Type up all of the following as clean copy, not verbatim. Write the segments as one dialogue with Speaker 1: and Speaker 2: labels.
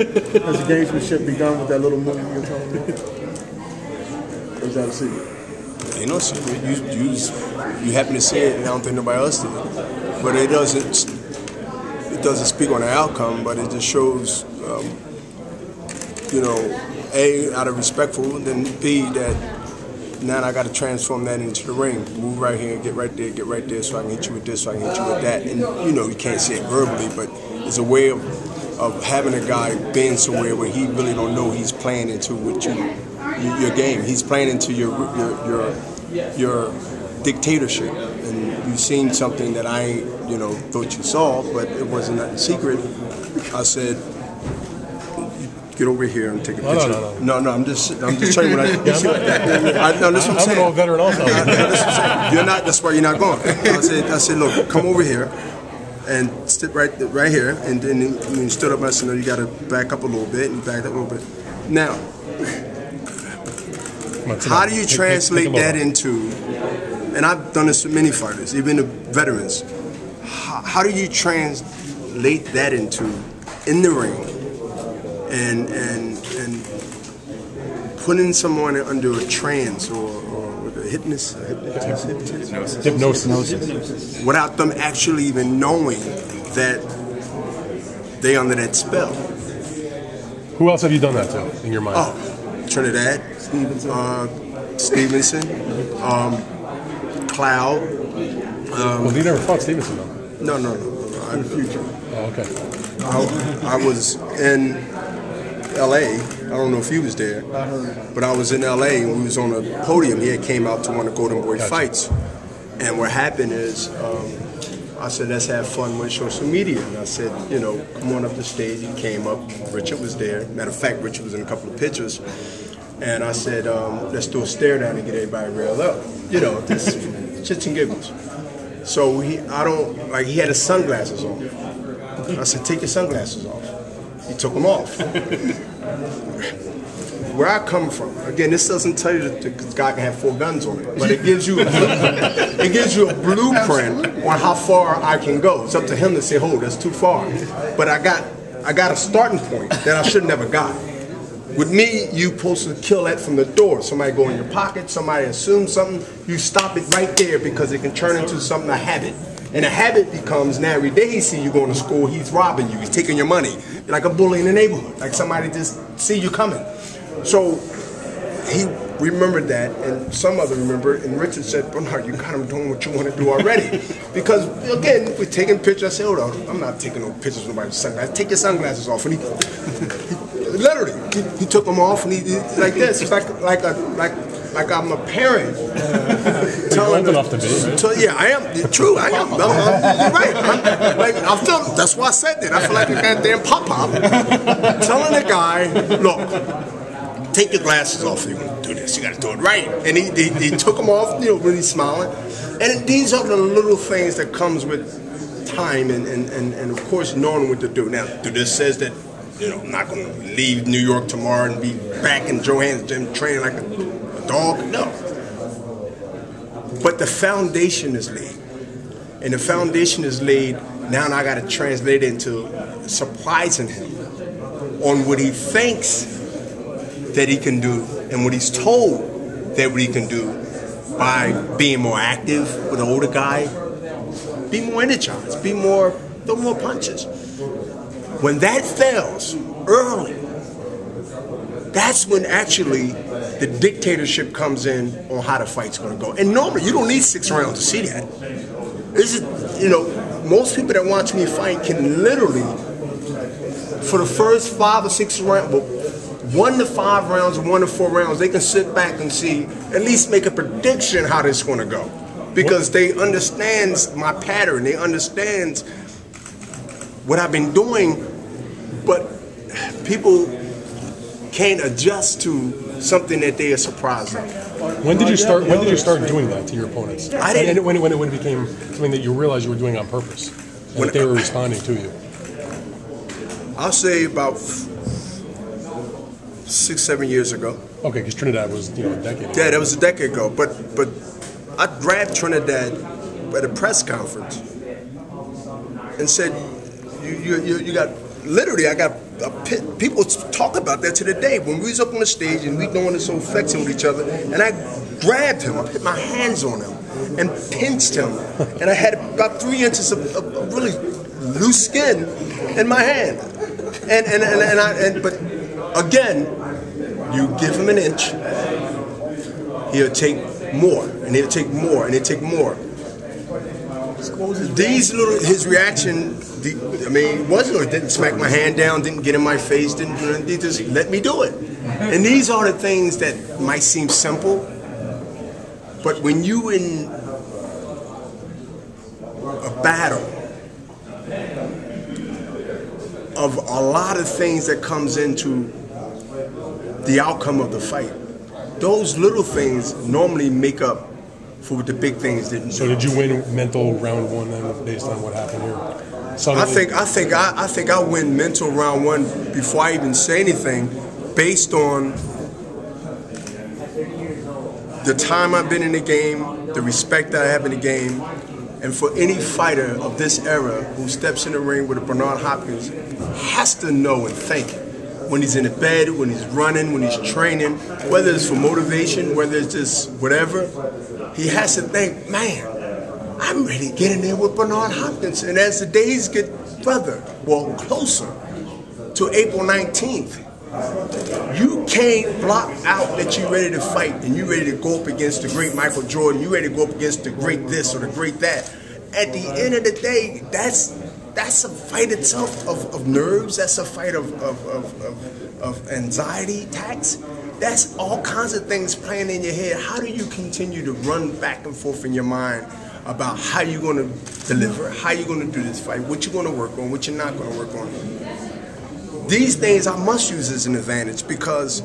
Speaker 1: Has the gamesmanship begun with that little movie you're talking about? Or is that a secret?
Speaker 2: Ain't no secret. You happen to see it, and I don't think nobody else did. But it doesn't speak on the outcome, but it just shows, A, out of respectful, and then B, that now I got to transform that into the ring. Move right here, get right there, so I can hit you with this, so I can hit you with that. And, you can't say it verbally, but it's a way of having a guy been somewhere where he really don't know he's playing into what your game. He's playing into your dictatorship. And you've seen something that I ain't, thought you saw, but it wasn't nothing secret. I said, get over here and take a picture. No, I'm just showing you what I do. No, that's what I'm saying.
Speaker 3: I'm an old veteran also.
Speaker 2: You're not. That's why you're not going. I said, look, come over here and sit right here. And then when you stood up, I said, no, you got to back up a little bit and back up a little bit. Now, how do you translate that into? And I've done this with many fighters, even the veterans. How do you translate that into in the ring? And putting someone under a trance or with a hypnosis without them actually even knowing that they're under that spell.
Speaker 3: Who else have you done that to in your mind?
Speaker 2: Oh, Trinidad, Stevenson, Cloud.
Speaker 3: Well, you never fought Stevenson though.
Speaker 2: No. In the future.
Speaker 3: Oh, okay.
Speaker 2: I was in L.A. I don't know if he was there, but I was in L.A. and we was on a podium. He had came out to one of the Golden Boy fights, and what happened is I said, let's have fun with social media. And I said, come on up the stage. He came up. Richard was there. Matter of fact, Richard was in a couple of pictures. And I said, let's do a stare down and get everybody reeled up. Just shits and giggles. So he had his sunglasses on. I said, take your sunglasses off. He took them off. Where I come from, again, this doesn't tell you that the guy can have 4 guns on it, but it gives you a blueprint on how far I can go. It's up to him to say, "Oh, that's too far." But I got a starting point that I should never got. With me, you supposed to kill that from the door. Somebody go in your pocket, somebody assume something, you stop it right there because it can turn into something, a habit. And a habit becomes, now every day he see you going to school, he's robbing you, he's taking your money. You're like a bully in the neighborhood, like somebody just see you coming. So he remembered that, and some other remembered, and Richard said, Bernard, you kind of doing what you want to do already. Because, again, we're taking pictures. I said, hold on, I'm not taking no pictures with nobody's sunglasses. Take your sunglasses off. And he literally, he took them off, and he like this. It's like I'm a parent.
Speaker 3: Telling enough to be, right?
Speaker 2: Yeah, I am. True, I am. You're right. I'm feeling, that's why I said that. I feel like a goddamn pop-pop. Telling the guy, look, take your glasses off if you want to do this. You got to do it right. And he took them off, really smiling. And these are the little things that comes with time and of course, knowing what to do. Now, this says that, I'm not going to leave New York tomorrow and be back in Johannes' gym training like a dog. No. But the foundation is laid. And the foundation is laid, now I got to translate it into surprising him on what he thinks that he can do and what he's told that what he can do by being more active with an older guy, be more energized, throw more punches. When that fails early, that's when actually the dictatorship comes in on how the fight's going to go. And normally, you don't need 6 rounds to see that. This is, most people that watch me fight can literally, for the first 5 or 6 rounds, 1 to 5 rounds, 1 to 4 rounds, they can sit back and see, at least make a prediction how this is going to go. Because they understand my pattern, they understand what I've been doing, but people can't adjust to something that they are surprised at.
Speaker 3: When did you start doing that to your opponents?
Speaker 2: I didn't.
Speaker 3: And when it became something that you realized you were doing on purpose, and that they were responding to you?
Speaker 2: I'll say about 6-7 years ago.
Speaker 3: Okay, because Trinidad was a decade ago.
Speaker 2: Yeah, that was a decade ago. But I grabbed Trinidad at a press conference and said, "You got literally." I got people talk about that to the day. When we was up on the stage and we doing this whole flexing with each other, and I grabbed him, I put my hands on him and pinched him, and I had about 3 inches of really loose skin in my hand. But again, you give him an inch, he'll take more, and he'll take more, and he'll take more. His reaction, I mean, it wasn't, didn't smack my hand down, didn't get in my face, didn't do anything, just let me do it. And these are the things that might seem simple, but when you in a battle of a lot of things that comes into the outcome of the fight, those little things normally make up for what the big things didn't.
Speaker 3: So did you win mental round 1 then, based on what happened here? Suddenly.
Speaker 2: I think I win mental round 1 before I even say anything, based on the time I've been in the game, the respect that I have in the game, and for any fighter of this era who steps in the ring with a Bernard Hopkins has to know and think when he's in the bed, when he's running, when he's training, whether it's for motivation, whether it's just whatever, he has to think, man, I'm ready to get in there with Bernard Hopkins. And as the days get closer to April 19th, you can't block out that you're ready to fight and you're ready to go up against the great Michael Jordan, you're ready to go up against the great this or the great that. At the end of the day, that's a fight itself of nerves, that's a fight of anxiety attacks. That's all kinds of things playing in your head. How do you continue to run back and forth in your mind about how you're going to deliver, how you're going to do this fight, what you're going to work on, what you're not going to work on? These things I must use as an advantage because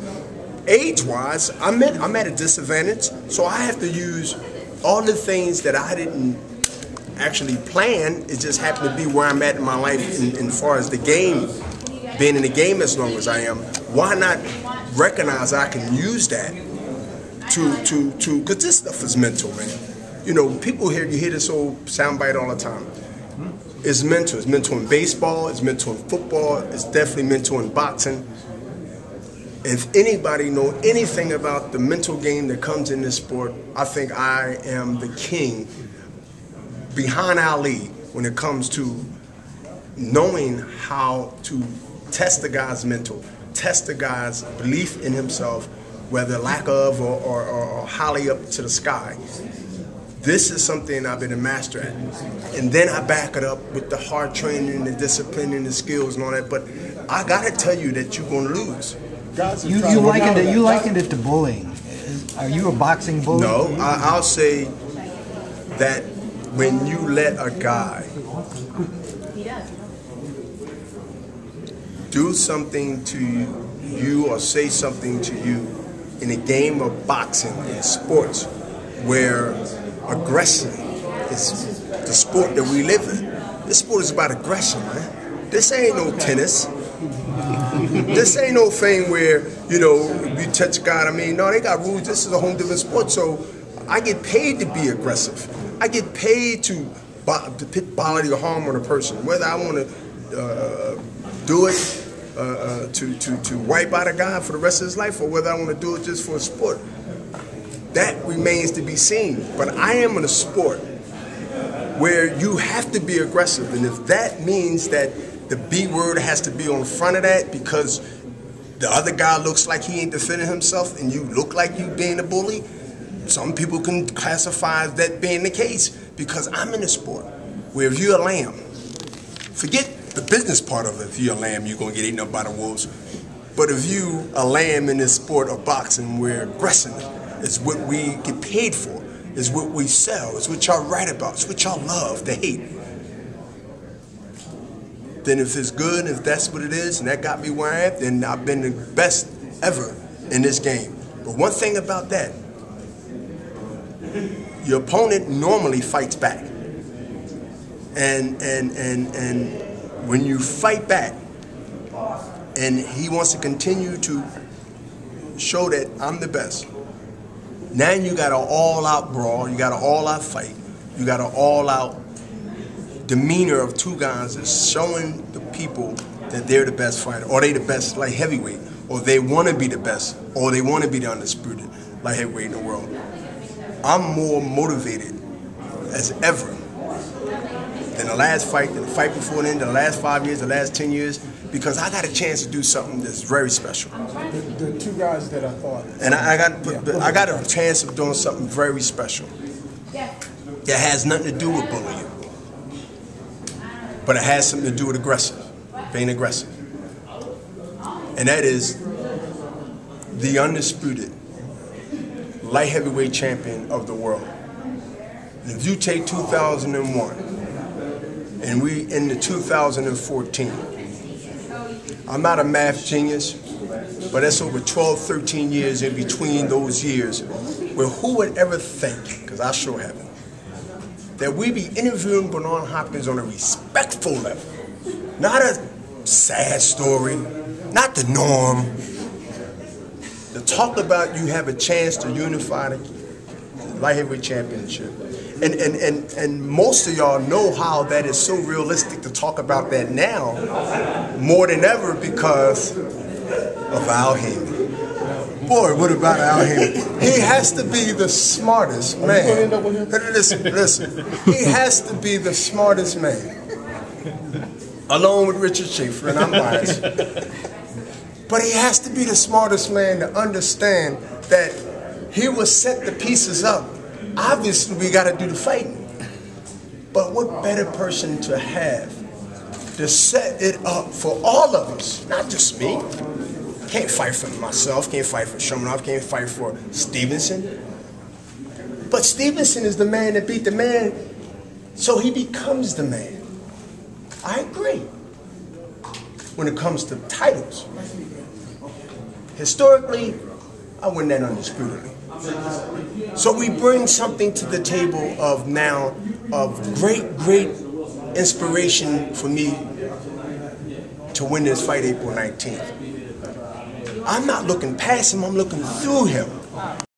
Speaker 2: age-wise, I'm at a disadvantage, so I have to use all the things that I didn't actually plan. It just happened to be where I'm at in my life in far as the game, being in the game as long as I am. Why not recognize I can use that to because this stuff is mental, man. You know, people you hear this old soundbite all the time. It's mental. It's mental in baseball, it's mental in football, it's definitely mental in boxing. If anybody know anything about the mental game that comes in this sport, I think I am the king behind Ali when it comes to knowing how to test the guy's mental, test the guy's belief in himself, whether lack of or highly up to the sky. This is something I've been a master at. And then I back it up with the hard training and the discipline and the skills and all that. But I gotta tell you that you're gonna lose.
Speaker 4: You likened it to bullying. Are you a boxing bully?
Speaker 2: No, I'll say that when you let a guy do something to you or say something to you in a game of boxing and sports where aggression is the sport that we live in. This sport is about aggression, man. This ain't no tennis. This ain't no thing where, you know, you touch God. I mean, no, they got rules. This is a whole different sport. So I get paid to be aggressive. I get paid to put bodily harm on a person. Whether I want to do it to wipe out a guy for the rest of his life or whether I want to do it just for a sport, that remains to be seen. But I am in a sport where you have to be aggressive. And if that means that the B word has to be on the front of that because the other guy looks like he ain't defending himself and you look like you being a bully, some people can classify that being the case because I'm in a sport where if you're a lamb, forget the business part of it. If you're a lamb, you're going to get eaten up by the wolves. But if you a lamb in this sport of boxing where aggression is what we get paid for, is what we sell, is what y'all write about, it's what y'all love to hate, then if it's good, if that's what it is, and that got me where I am, then I've been the best ever in this game. But one thing about that, your opponent normally fights back. And when you fight back, and he wants to continue to show that I'm the best, now you got an all-out brawl, you got an all-out fight, you got an all-out demeanor of two guys that's showing the people that they're the best fighter, or they the best light heavyweight, or they want to be the best, or they want to be the undisputed light heavyweight in the world. I'm more motivated as ever than the last fight, than the fight before then, than the last 5 years, the last 10 years, because I got a chance to do something that's very special.
Speaker 1: The two guys that I thought.
Speaker 2: And I got a chance of doing something very special that has nothing to do with bullying, but it has something to do with being aggressive. And that is the undisputed light heavyweight champion of the world. And if you take 2001 and we into 2014, I'm not a math genius, but that's over 12, 13 years in between those years where who would ever think, because I sure haven't, that we be interviewing Bernard Hopkins on a respectful level, not a sad story, not the norm. To talk about you have a chance to unify the light heavyweight championship. And most of y'all know how that is so realistic to talk about that now more than ever because of Al Heyman. Boy, what about Al Heyman? He has to be the smartest man. Listen, he has to be the smartest man. Along with Richard Schaefer, and I'm biased. But he has to be the smartest man to understand that he will set the pieces up. Obviously, we got to do the fighting. But what better person to have to set it up for all of us, not just me. Can't fight for myself, can't fight for Shumenov, can't fight for Stevenson. But Stevenson is the man that beat the man, so he becomes the man. I agree. When it comes to titles, historically, I win that undisputedly. So we bring something to the table of now of great inspiration for me to win this fight April 19th. I'm not looking past him, I'm looking through him.